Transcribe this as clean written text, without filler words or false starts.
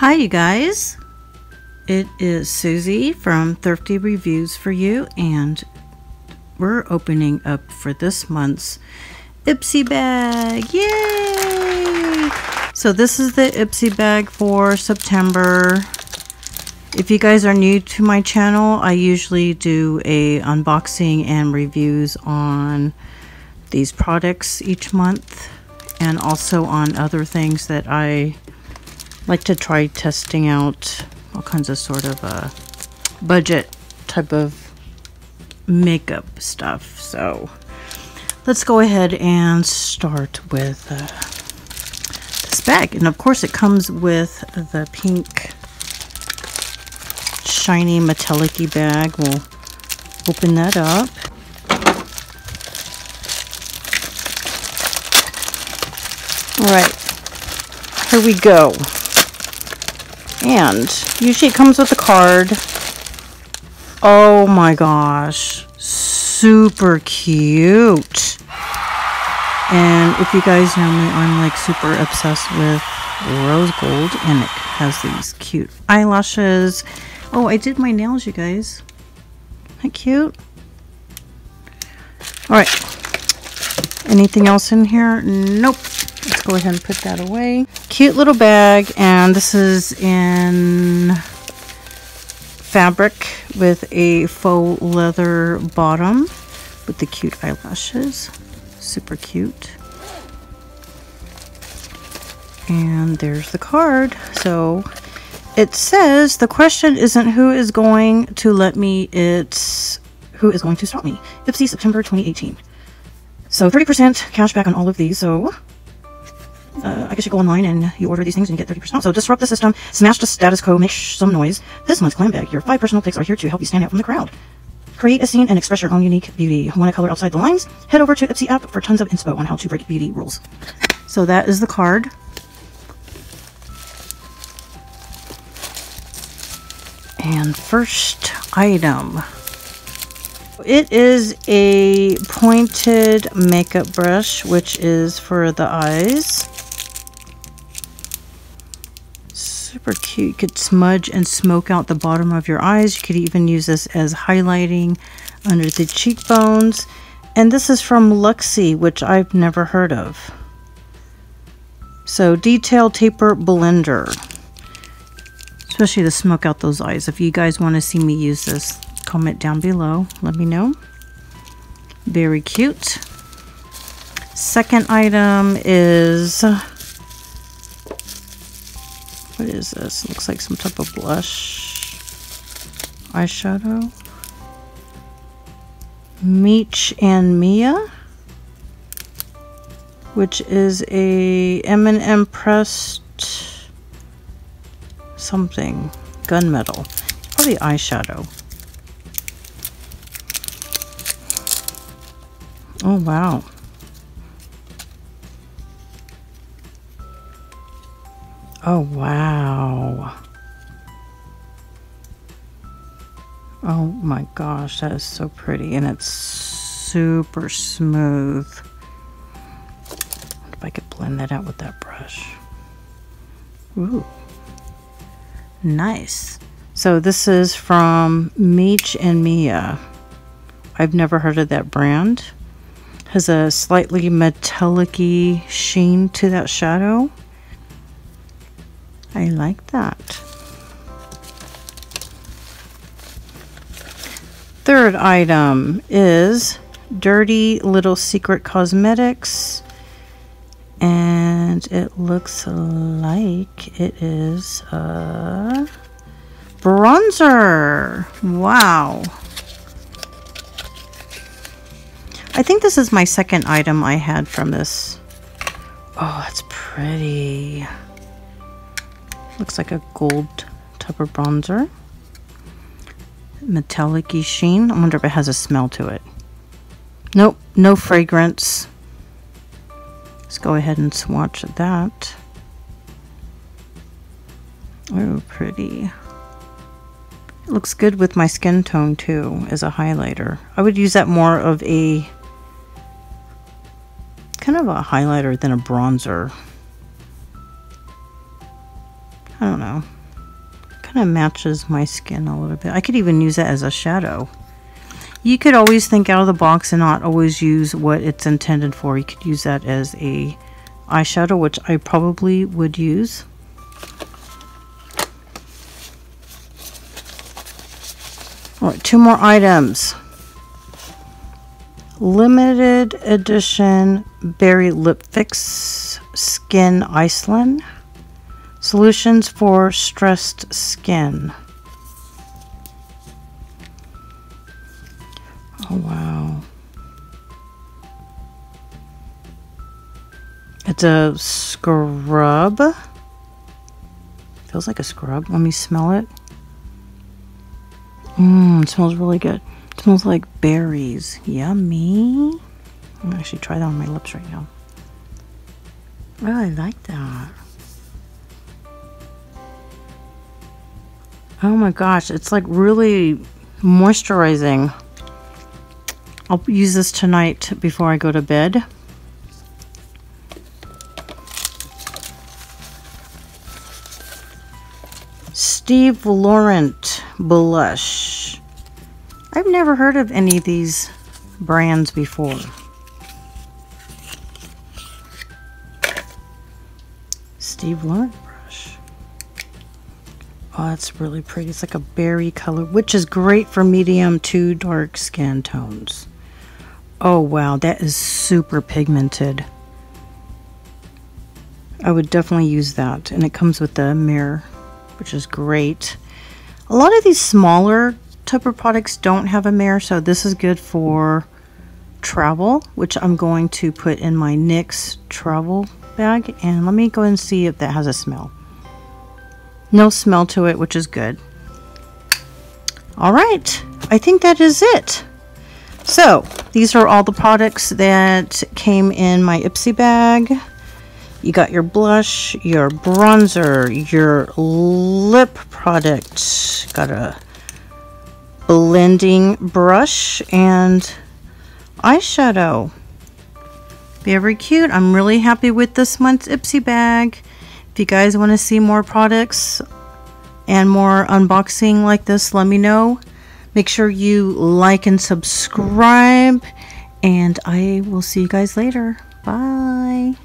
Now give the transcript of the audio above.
Hi you guys, it is Susie from Thrifty Reviews for You, and we're opening up for this month's Ipsy bag. Yay! So this is the Ipsy bag for September. If you guys are new to my channel, I usually do a unboxing and reviews on these products each month, and also on other things that I like to try testing out, all kinds of sort of budget type of makeup stuff. So let's go ahead and start with this bag. And of course it comes with the pink shiny metallic-y bag. We'll open that up. All right, here we go. And usually it comes with a card. Oh my gosh, super cute. And if you guys know me, I'm like super obsessed with rose gold, and it has these cute eyelashes. Oh, I did my nails, you guys. Isn't that cute? All right, anything else in here? Nope. Let's go ahead and put that away. Cute little bag, and this is in fabric with a faux leather bottom with the cute eyelashes. Super cute. And there's the card. So it says the question isn't who is going to let me, it's who is going to stop me. Ipsy, September 2018. So 30% cash back on all of these. So I guess you go online and you order these things and you get 30% off. So disrupt the system, smash the status quo, make some noise. This month's glam bag, your 5 personal picks are here to help you stand out from the crowd. Create a scene and express your own unique beauty. Want to color outside the lines? Head over to Ipsy app for tons of inspo on how to break beauty rules. So that is the card. And first item. It is a pointed makeup brush, which is for the eyes. Super cute. You could smudge and smoke out the bottom of your eyes. You could even use this as highlighting under the cheekbones. And this is from Luxie, which I've never heard of. So detail taper blender, especially to smoke out those eyes. If you guys want to see me use this, comment down below, let me know. Very cute. Second item is, what is this? Looks like some type of blush eyeshadow. Meech and Mia, which is a M&M pressed something, gunmetal. It's probably eyeshadow. Oh wow. Oh wow. Oh my gosh, that is so pretty, and it's super smooth. If I could blend that out with that brush. Ooh. Nice. So this is from Meech and Mia. I've never heard of that brand. Has a slightly metallic-y sheen to that shadow. I like that. Third item is Dirty Little Secret Cosmetics, and it looks like it is a bronzer. Wow. I think this is my second item I had from this. Oh, it's pretty. Looks like a gold type of bronzer. Metallic-y sheen. I wonder if it has a smell to it. Nope, no fragrance. Let's go ahead and swatch that. Oh, pretty. It looks good with my skin tone too as a highlighter. I would use that more of a kind of a highlighter than a bronzer. I don't know. Kind of matches my skin a little bit. I could even use it as a shadow. You could always think out of the box and not always use what it's intended for. You could use that as a eyeshadow, which I probably would use. All right, 2 more items. Limited edition Berry Lip Fix Skin Iceland. Solutions for stressed skin. Oh, wow. It's a scrub. Feels like a scrub. Let me smell it. It smells really good. It smells like berries. Yummy. I'm gonna actually try that on my lips right now. Oh, I like that. Oh my gosh, it's like really moisturizing. I'll use this tonight before I go to bed. Steve Laurent blush. I've never heard of any of these brands before. Steve Laurent brush. Oh, that's really pretty. It's like a berry color, which is great for medium to dark skin tones. Oh wow, that is super pigmented. I would definitely use that, and it comes with the mirror, which is great. A lot of these smaller type of products don't have a mirror, so this is good for travel, which I'm going to put in my NYX travel bag. And let me go and see if that has a smell. No smell to it, which is good. All right, I think that is it. So these are all the products that came in my Ipsy bag. You got your blush, your bronzer, your lip product, got a blending brush, and eyeshadow. Very cute. I'm really happy with this month's Ipsy bag. If you guys want to see more products and more unboxing like this, let me know. Make sure you like and subscribe, and I will see you guys later. Bye.